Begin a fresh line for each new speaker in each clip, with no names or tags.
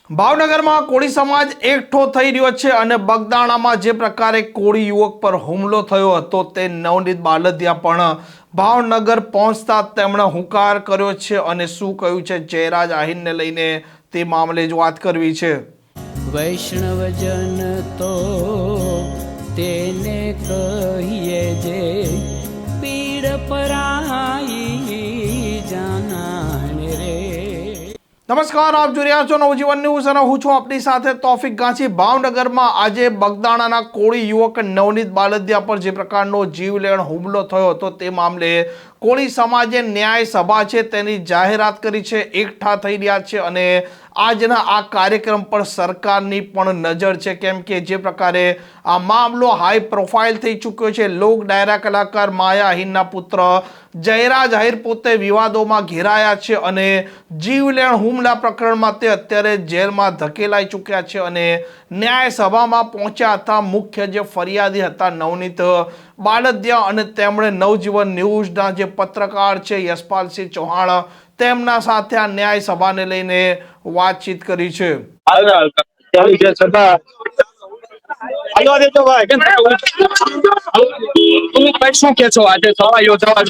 ભાવનગરમાં કોળી સમાજ એકઠો થઈ રહ્યો છે અને બગદાણામાં જે પ્રકારે કોળી યુવક પર હુમલો થયો હતો તે નવનીત બાલદિયા પણ ભાવનગર પહોંચતા તેમણે હુંકાર કર્યો છે અને શું કહ્યું છે જયરાજ આહિરને લઈને તે મામલે જ વાત કરવી છે।
વૈષ્ણવજન તો તેને કહીએ જે પીડ પરાઈ જાનાને રે।
નમસ્કાર, આપ જોઈ રહ્યા છો નવજીવન ન્યૂઝ અને હું છું આપની સાથે તોફિક ગાંચી। ભાવનગરમાં આજે બગદાણાના કોળી યુવક નવનીત બાલદિયા પર જે પ્રકારનો જીવલેણ હુમલો થયો હતો તે મામલે કોળી સમાજે ન્યાય સભા છે તેની જાહેરાત કરી છે, એકઠા થઈ રહ્યા છે અને આજના આ કાર્યક્રમ પર સરકારની પણ નજર છે, કેમ કે જે પ્રકારે આ મામલો હાઈ પ્રોફાઇલ થઈ ચૂક્યો છે। લોક ડાયરા કલાકાર માયા આહિરના પુત્ર જયરાજ આહિર પોતે વિવાદોમાં ઘેરાયા છે અને જીવલેણ હુમલા પ્રકરણમાં તે અત્યારે જેલમાં ધકેલાઈ ચૂક્યા છે અને ન્યાય સભામાં પહોંચ્યા હતા મુખ્ય જે ફરિયાદી હતા નવનીત બાલદિયા અને તેમણે નવજીવન ન્યૂઝના જે પત્રકાર છે યશપાલસિંહ ચૌહાણ તેમના સાથે આ ન્યાય સભાને લઈને વાતચીત કરી છે।
શું કે છો આજે સભા યોજવા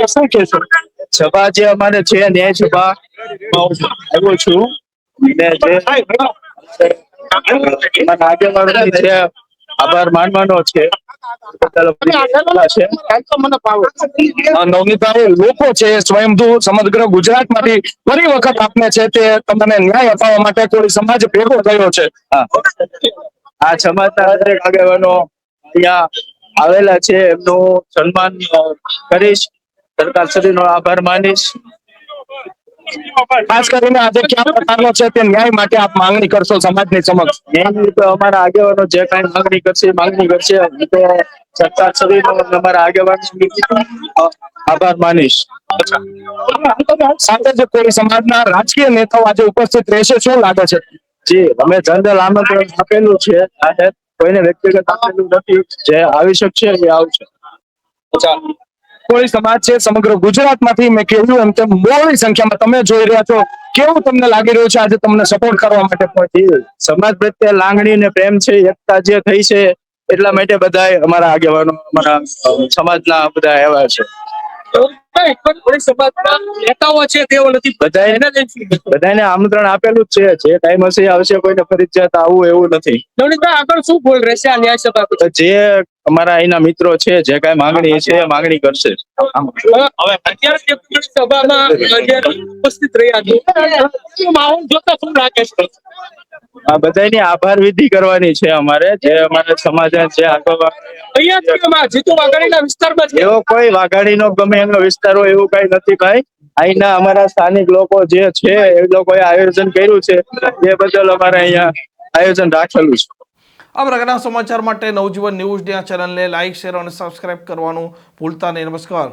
શું કે છો? સભા જે અમારે છે ન્યાય સભા આવ્યો છું ને આભાર માનવાનો છે। નવનીતભાઈ લોકો છે સ્વયંભૂ સમગ્ર ગુજરાત માંથી ફરી વખત આપને છે તે તમને ન્યાય અપાવવા માટે કોળી સમાજ ભેગો થયો છે। આ સમાજના દરેક આગેવાનો અહીંયા આવેલા છે, એમનું સન્માન કરીશ, સરકાર શ્રીનો આભાર માનીશ। ખાસ કરીને આજે કયા પ્રકારનો છે તે ન્યાય માટે આપ માંગણી કરશો સમાજની સમક્ષ? ન્યાયની તો અમારા આગેવાનો જે કઈ માંગણી કરશે તો સરકાર શ્રીનો અમારા આગેવાનો આભાર માનીશ। સાથે જે કોળી સમાજના રાજકીય નેતાઓ આજે ઉપસ્થિત રહેશે, શું લાગે છે? જી, અમે જનરલ આમંત્રણ આપેલું છે, કોઈને વ્યક્તિગત આપેલું નથી, જે આવી શકશે એ આવશે। કોળી સમાજ છે સમગ્ર ગુજરાતમાંથી મેં કહ્યું એમ તેમ મોટી સંખ્યામાં તમે જોઈ રહ્યા છો, કેવું તમને લાગી રહ્યું છે આજે તમને સપોર્ટ કરવા માટે પહોંચી? સમાજ પ્રત્યે લાગણી ને પ્રેમ છે, એકતા જે થઈ છે એટલા માટે બધા અમારા આગેવાનો અમારા સમાજના બધા આવ્યા છે। બધાને આમંત્રણ આપેલું જ છે, જે ટાઈમ હશે આવશે, કોઈને ફરજિયાત આવું એવું નથી। આગળ શું બોલ રહેશે આ ન્યાય સભા? જે અમારા અહીંના મિત્રો છે જે કઈ માંગણી છે માંગણી કરશે। હવે અત્યારે સભામાં ઉપસ્થિત રહ્યા છો, માહોલ જોતા શું લાગે છે? આ બધાની આભાર વિધિ કરવાની છે અમારે, જે અમારા સમાજ છે જીતુ વાઘાણીના વિસ્તારમાં એવો કોઈ વાઘાણીનો ગમે એનો વિસ્તાર હોય એવું કઈ નથી ભાઈ। અહીંના અમારા સ્થાનિક લોકો જે છે એ લોકોએ આયોજન કર્યું છે, એ બદલ અમારે અહીંયા આયોજન રાખેલું છે।
આ પ્રકારના સમાચાર માટે નવજીવન ન્યૂઝની આ ચેનલને લાઇક, શેર અને સબસ્ક્રાઇબ કરવાનું ભૂલતા નહીં। નમસ્કાર।